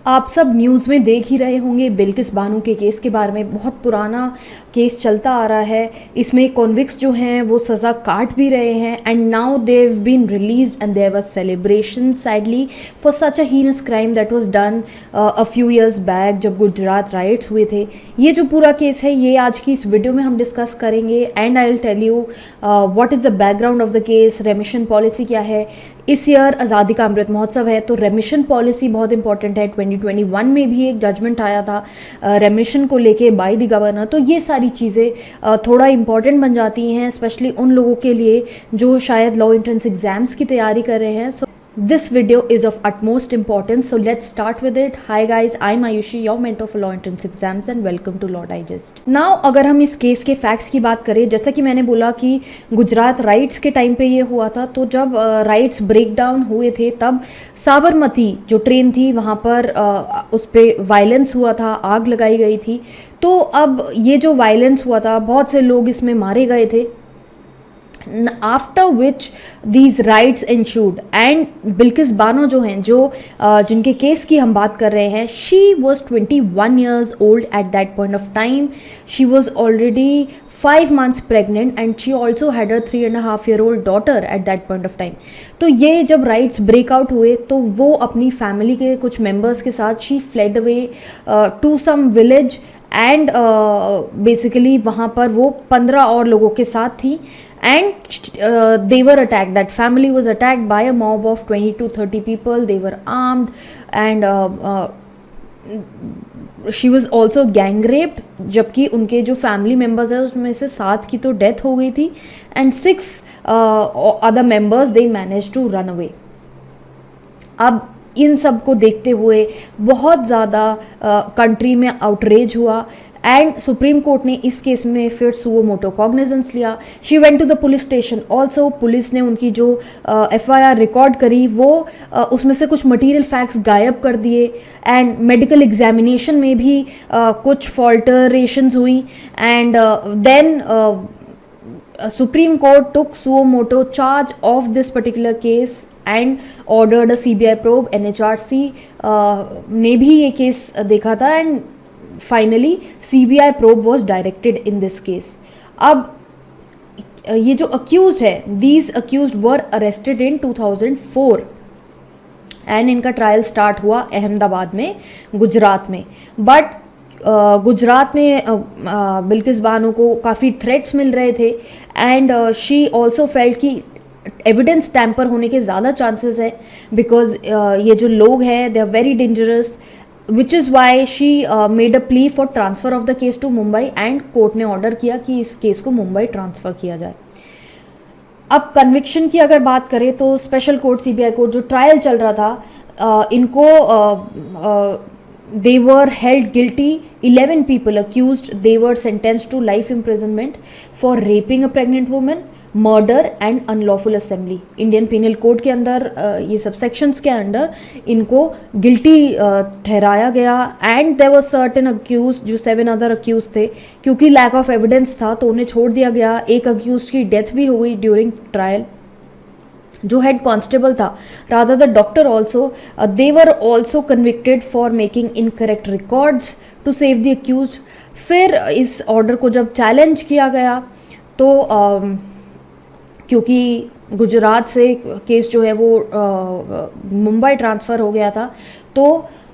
आप सब न्यूज़ में देख ही रहे होंगे बिल्किस बानो के केस के बारे में। बहुत पुराना केस चलता आ रहा है। इसमें कॉन्विक्स जो हैं वो सज़ा काट भी रहे हैं and now they've been released and there was celebration sadly for such a heinous crime that was done a few years back जब गुजरात राइट्स हुए थे। ये जो पूरा केस है ये आज की इस वीडियो में हम डिस्कस करेंगे and I will tell you what is the background of the case, remission policy क्या है। इस ईयर आज़ादी का अमृत महोत्सव है तो रेमिशन पॉलिसी बहुत इंपॉर्टेंट है। 2021 में भी एक जजमेंट आया था रेमिशन को लेके बाय द गवर्नर। तो ये सारी चीज़ें थोड़ा इंपॉर्टेंट बन जाती हैं स्पेशली उन लोगों के लिए जो शायद लॉ एंट्रेंस एग्जाम्स की तैयारी कर रहे हैं। This video is of utmost importance, so let's start with it. Hi guys, I'm Ayushi, your mentor for law entrance exams and welcome to Law Digest. Now अगर हम इस केस के facts की बात करें, जैसा कि मैंने बोला कि गुजरात राइट्स के टाइम पे ये हुआ था, तो जब राइट्स ब्रेक डाउन हुए थे तब साबरमती जो ट्रेन थी वहाँ पर उस पर वायलेंस हुआ था, आग लगाई गई थी। तो अब ये जो वायलेंस हुआ था बहुत से लोग इसमें मारे गए थे। After which these riots ensued and Bilkis Bano जो हैं जिनके केस की हम बात कर रहे हैं, she was 21 years old at that point of time. She was already 5 months pregnant and she also had a 3.5-year-old daughter at that point of time. तो ये जब राइट्स ब्रेकआउट हुए तो वो अपनी फैमिली के कुछ मेम्बर्स के साथ she fled away to some village and basically वहाँ पर वो 15 और लोगों के साथ थी and they were attacked. That family was attacked by a mob of 20 to 30 people. They were armed and she was also gang raped. जबकि उनके जो फैमिली मेम्बर्स हैं उसमें से 7 की तो डेथ हो गई थी and 6 other members they managed to run away. अब इन सब को देखते हुए बहुत ज़्यादा कंट्री में आउटरेज हुआ एंड सुप्रीम कोर्ट ने इस केस में फिर सुओ मोटो कॉग्निजेंस लिया। She went to the police station also. Police ने उनकी जो FIR रिकॉर्ड करी वो उसमें से कुछ मटेरियल फैक्ट्स गायब कर दिए एंड मेडिकल एग्जामिनेशन में भी कुछ फॉल्टरेशंस हुई and then Supreme Court took suo moto charge of this particular case and ordered a CBI probe. NHRC ने भी ये केस देखा था and finally CBI probe was directed in this case. अब ये जो accused है, these accused were arrested in 2004 and इनका ट्रायल स्टार्ट हुआ अहमदाबाद में, गुजरात में। बट गुजरात में बिल्किस बानो को काफ़ी थ्रेट्स मिल रहे थे एंड शी ऑल्सो फेल्ट कि एविडेंस टैम्पर होने के ज़्यादा चांसेस है बिकॉज ये जो लोग हैं they are very dangerous, which is why she made a plea for transfer of the case to Mumbai and court ने ऑर्डर किया कि इस केस को मुंबई ट्रांसफ़र किया जाए। अब कन्विक्शन की अगर बात करें तो स्पेशल कोर्ट CBI कोर्ट जो ट्रायल चल रहा था इनको they were held guilty. 11 people accused. They were sentenced to life imprisonment for raping a pregnant woman, murder and unlawful assembly. Indian Penal Code के अंदर ये सब sections के अंदर इनको guilty ठहराया गया and there were certain accused जो 7 other accused थे, क्योंकि lack of evidence था तो उन्हें छोड़ दिया गया। एक accused की death भी हो गई during trial जो हेड कांस्टेबल था, rather the doctor also, they were also convicted for making incorrect records to save the accused. फिर इस ऑर्डर को जब चैलेंज किया गया तो क्योंकि गुजरात से केस जो है वो मुंबई ट्रांसफ़र हो गया था तो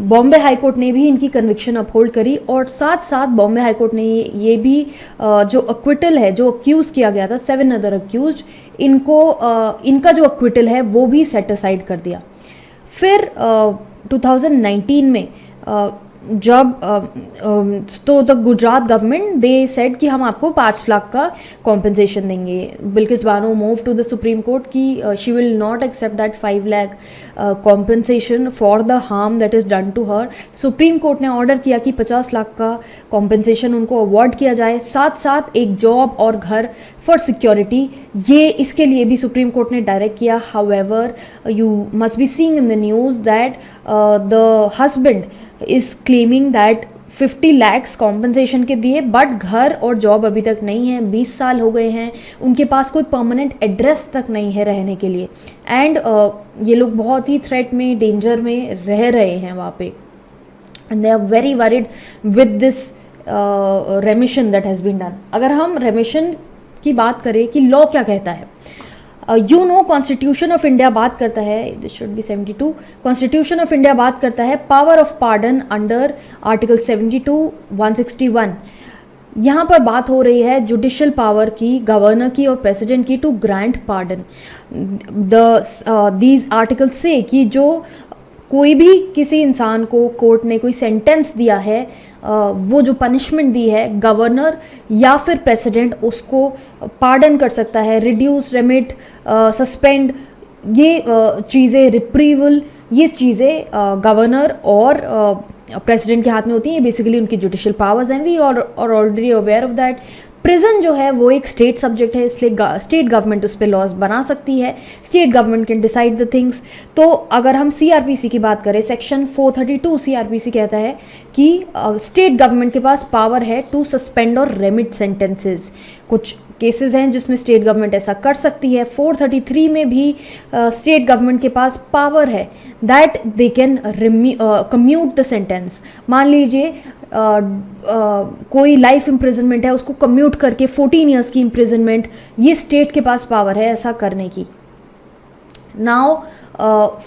बॉम्बे हाई कोर्ट ने भी इनकी कन्विक्शन अपहोल्ड करी और साथ साथ बॉम्बे हाई कोर्ट ने ये भी जो अक्विटल है, जो अक्यूज़ किया गया था 7 अदर अक्यूज्ड, इनका जो अक्विटल है वो भी सेट असाइड कर दिया। फिर 2019 में जब तो the Gujarat government they said कि हम आपको 5 लाख का कॉम्पनसेशन देंगे। Bilkis Bano move to the supreme court कि she will not accept that 5 lakh compensation for the harm that is done to her. Supreme court ने ऑर्डर किया कि 50 लाख का कॉम्पनसेशन उनको अवॉर्ड किया जाए, साथ साथ एक जॉब और घर फॉर सिक्योरिटी, ये इसके लिए भी सुप्रीम कोर्ट ने डायरेक्ट किया। However you must be seeing in the news that the husband is claiming that 50 lakhs compensation के दिए बट घर और जॉब अभी तक नहीं है। 20 साल हो गए हैं, उनके पास कोई परमानेंट एड्रेस तक नहीं है रहने के लिए एंड ये लोग बहुत ही थ्रेट में, डेंजर में रह रहे हैं वहाँ पे। And they are very worried with this remission that has been done. अगर हम रेमिशन की बात करें कि लॉ क्या कहता है, you know constitution of India बात करता है, this should be 72, constitution of India बात करता है power of pardon under article 72 161. यहाँ पर बात हो रही है जुडिशियल पावर की, गवर्नर की और प्रेसिडेंट की to grant pardon. These article से कि जो कोई भी किसी इंसान को कोर्ट ने कोई सेंटेंस दिया है, वो जो पनिशमेंट दी है, गवर्नर या फिर प्रेसिडेंट उसको पार्डन कर सकता है, रिड्यूस, रेमिट, सस्पेंड, ये चीज़ें, रिप्रीवल, ये चीज़ें गवर्नर और प्रेसिडेंट के हाथ में होती हैं. बेसिकली उनकी जुडिशियल पावर्स हैं. वी और already aware of that. Prison जो है वो एक स्टेट सब्जेक्ट है, इसलिए स्टेट गवर्नमेंट उस पर लॉज बना सकती है. State government can decide the things. तो अगर हम सीआरपीसी की बात करें, सेक्शन 432 सीआरपीसी कहता है कि स्टेट गवर्नमेंट के पास पावर है टू सस्पेंड और रेमिट सेंटेंसेस. कुछ केसेस हैं जिसमें स्टेट गवर्नमेंट ऐसा कर सकती है. 433 में भी स्टेट गवर्नमेंट के पास पावर है that they can commute the sentence. मान लीजिए कोई लाइफ इम्प्रिजनमेंट है, उसको कम्यूट करके 14 ईयर्स की इम्प्रिजनमेंट, ये स्टेट के पास पावर है ऐसा करने की. नाउ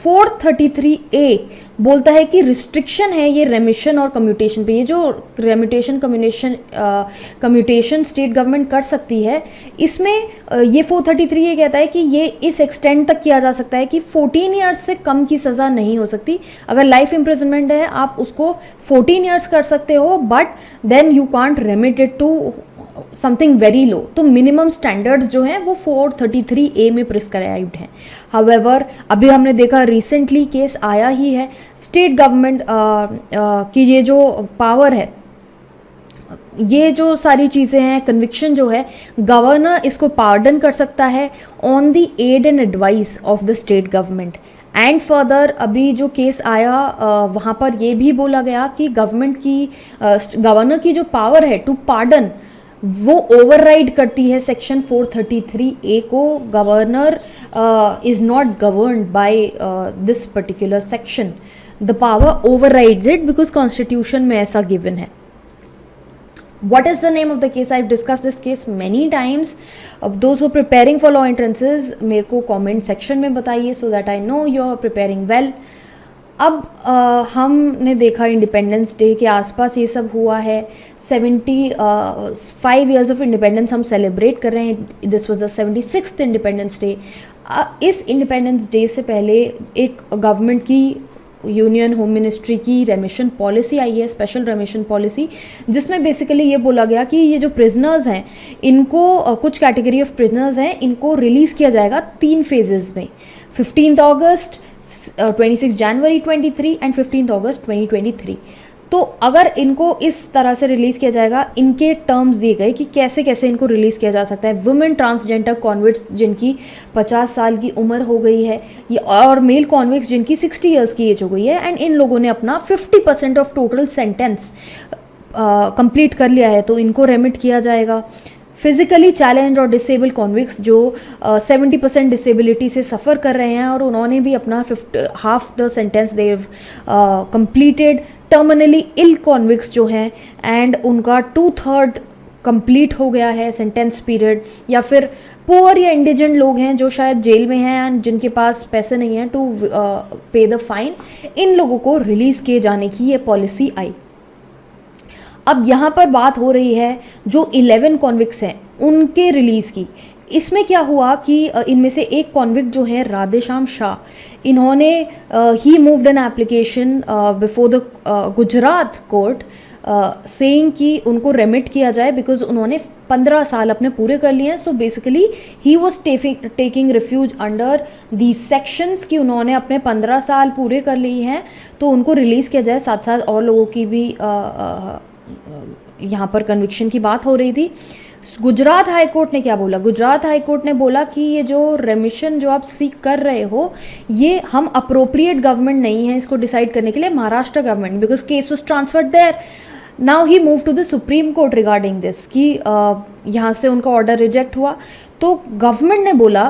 433A बोलता है कि रिस्ट्रिक्शन है ये रेमिशन और कम्यूटेशन पे. ये जो रेमिटेशन कम्यूटेशन स्टेट गवर्नमेंट कर सकती है, इसमें ये 433 ये कहता है कि ये इस एक्सटेंड तक किया जा सकता है कि 14 ईयर्स से कम की सज़ा नहीं हो सकती. अगर लाइफ इम्प्रिजनमेंट है आप उसको 14 ईयर्स कर सकते हो, but then you can't remit it to something very low. तो मिनिमम स्टैंडर्ड्स जो हैं वो 433A में प्रिस्क्राइब्ड हैं. हाउएवर अभी हमने देखा रिसेंटली केस आया ही है, स्टेट गवर्नमेंट की ये जो पावर है, ये जो सारी चीज़ें हैं, कन्विक्शन जो है, गवर्नर इसको पार्डन कर सकता है on the aid and advice of the state government. And further अभी जो केस आया वहाँ पर ये भी बोला गया कि गवर्नर की जो पावर है टू पार्डन, वो ओवरराइड करती है सेक्शन 433A को. Governor is not governed by this particular section. The power overrides it because constitution में ऐसा गिवन है. What is the name of the case? I've discussed this case many times. Those who are preparing for law entrances, मेरे को comment section में बताइए so that I know you are preparing well. अब हमने देखा independence day के आसपास ये सब हुआ है. 75 ईयर्स ऑफ इंडिपेंडेंस हम सेलिब्रेट कर रहे हैं. This was the 76th independence day. इस इंडिपेंडेंस डे से पहले एक गवर्नमेंट की, यूनियन होम मिनिस्ट्री की रेमिशन पॉलिसी आई है, स्पेशल रेमिशन पॉलिसी, जिसमें बेसिकली ये बोला गया कि ये जो प्रिजनर्स हैं, इनको कुछ कैटेगरी ऑफ प्रिजनर्स हैं, इनको रिलीज़ किया जाएगा 3 फेजेस में. 15 अगस्त, 26 जनवरी 23 एंड 15 अगस्त 2023. तो अगर इनको इस तरह से रिलीज़ किया जाएगा, इनके टर्म्स दिए गए कि कैसे कैसे इनको रिलीज़ किया जा सकता है. वुमेन ट्रांसजेंडर कॉन्विक्ट्स जिनकी 50 साल की उम्र हो गई है, और मेल कॉन्विक्ट्स जिनकी 60 ईयर्स की एज हो गई है, एंड इन लोगों ने अपना 50% ऑफ टोटल सेंटेंस कंप्लीट कर लिया है, तो इनको रेमिट किया जाएगा. फिजिकली चैलेंज और डिसेबल कॉन्विक्ट्स जो 70% डिसेबिलिटी से सफ़र कर रहे हैं और उन्होंने भी अपना half the sentence they've completed. Terminally ill convicts जो हैं एंड उनका 2/3 कंप्लीट हो गया है सेंटेंस पीरियड, या फिर पुअर या इंडिजेंट लोग हैं जो शायद जेल में हैं एंड जिनके पास पैसे नहीं हैं टू पे द फाइन, इन लोगों को रिलीज़ किए जाने की ये पॉलिसी आई. अब यहाँ पर बात हो रही है जो 11 कॉन्विक्ट्स हैं उनके रिलीज़ की. इसमें क्या हुआ कि इनमें से एक कॉन्विक्ट जो है राधेश्याम शाह, इन्होंने ही moved an application before the Gujarat court saying कि उनको रेमिट किया जाए बिकॉज उन्होंने 15 साल अपने पूरे कर लिए हैं. So basically he was taking refuge under the sections कि उन्होंने अपने 15 साल पूरे कर लिए हैं, तो उनको रिलीज़ किया जाए. साथ साथ और लोगों की भी यहाँ पर कन्विक्शन की बात हो रही थी. गुजरात हाई कोर्ट ने क्या बोला? गुजरात हाई कोर्ट ने बोला कि ये जो रेमिशन जो आप सीख कर रहे हो, ये हम अप्रोप्रिएट गवर्नमेंट नहीं है इसको डिसाइड करने के लिए, Maharashtra government, because case was transferred there. Now he move to the supreme Court regarding this कि यहाँ से उनका ऑर्डर रिजेक्ट हुआ. तो गवर्नमेंट ने बोला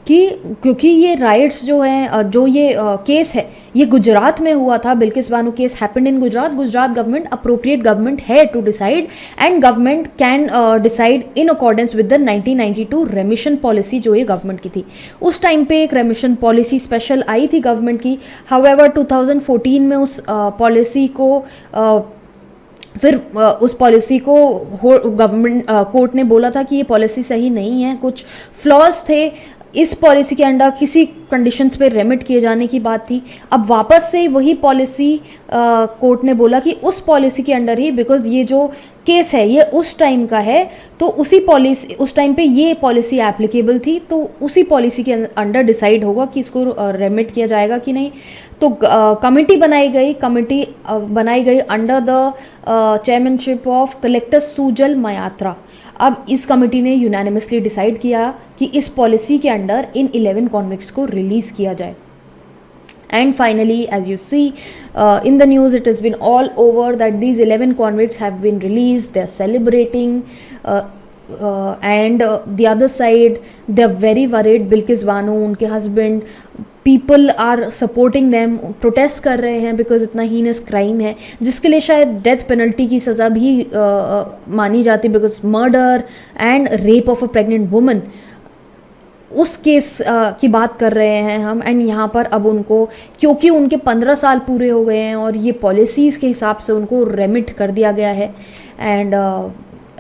कि क्योंकि ये राइट्स जो हैं, जो ये केस है ये गुजरात में हुआ था, Bilkis Bano case happened in Gujarat. Gujarat government appropriate government है to decide, and government can decide in accordance with the 1992 remission policy जो ये गवर्नमेंट की थी. उस टाइम पे एक रेमिशन पॉलिसी स्पेशल आई थी गवर्नमेंट की. हाउएवर 2014 में उस पॉलिसी को फिर उस पॉलिसी को गवर्नमेंट कोर्ट ने बोला था कि ये पॉलिसी सही नहीं है, कुछ फ्लॉज थे इस पॉलिसी के अंडर, किसी कंडीशंस पे रेमिट किए जाने की बात थी. अब वापस से वही पॉलिसी कोर्ट ने बोला कि उस पॉलिसी के अंडर ही, बिकॉज ये जो केस है ये उस टाइम का है, तो उसी पॉलिसी, उस टाइम पे ये पॉलिसी एप्लीकेबल थी, तो उसी पॉलिसी के अंडर डिसाइड होगा कि इसको रेमिट किया जाएगा कि नहीं. तो कमेटी बनाई गई under the chairmanship of collector Sujal Mayatra. अब इस कमेटी ने यूनानिमसली डिसाइड किया कि इस पॉलिसी के अंडर इन 11 कॉन्विक्ट्स को रिलीज़ किया जाए. And finally, as you see in the news, it has been all over that these 11 convicts have been released. They are celebrating, and the other side, they are very worried. Bilkis Bano, उनके husband, people are supporting them, protest कर रहे हैं because इतना heinous crime है जिसके लिए शायद death penalty की सज़ा भी मानी जाती, because murder and rape of a pregnant woman, उस केस की बात कर रहे हैं हम. एंड यहाँ पर अब उनको, क्योंकि उनके 15 साल पूरे हो गए हैं और ये पॉलिसीज़ के हिसाब से उनको रेमिट कर दिया गया है. एंड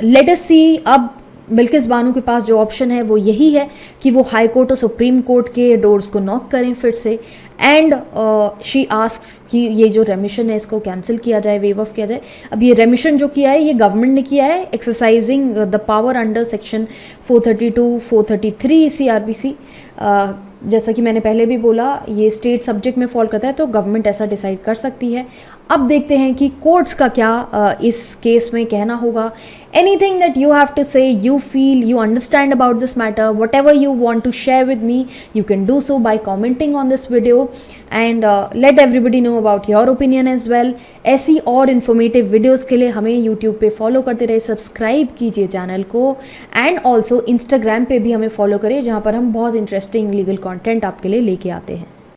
लेट अस सी, अब बिल्किस बानो के पास जो ऑप्शन है वो यही है कि वो हाई कोर्ट और सुप्रीम कोर्ट के डोर्स को नॉक करें फिर से, एंड शी आस्क्स कि ये जो रेमिशन है इसको कैंसिल किया जाए, वेव ऑफ किया जाए. अब ये रेमिशन जो किया है ये गवर्नमेंट ने किया है, exercising the power under section 432 433 CRPC. जैसा कि मैंने पहले भी बोला, ये स्टेट सब्जेक्ट में फॉल करता है, तो गवर्नमेंट ऐसा डिसाइड कर सकती है. अब देखते हैं कि कोर्ट्स का क्या इस केस में कहना होगा. Anything that you have to say, you feel, you understand about this matter, whatever you want to share with me, you can do so by commenting on this video, and let everybody know about your opinion as well. ऐसी और informative videos के लिए हमें YouTube पे follow करते रहे, subscribe कीजिए channel को, एंड ऑल्सो इंस्टाग्राम पे भी हमें फॉलो करिए, जहाँ पर हम बहुत इंटरेस्टिंग लीगल कंटेंट आपके लिए लेके आते हैं.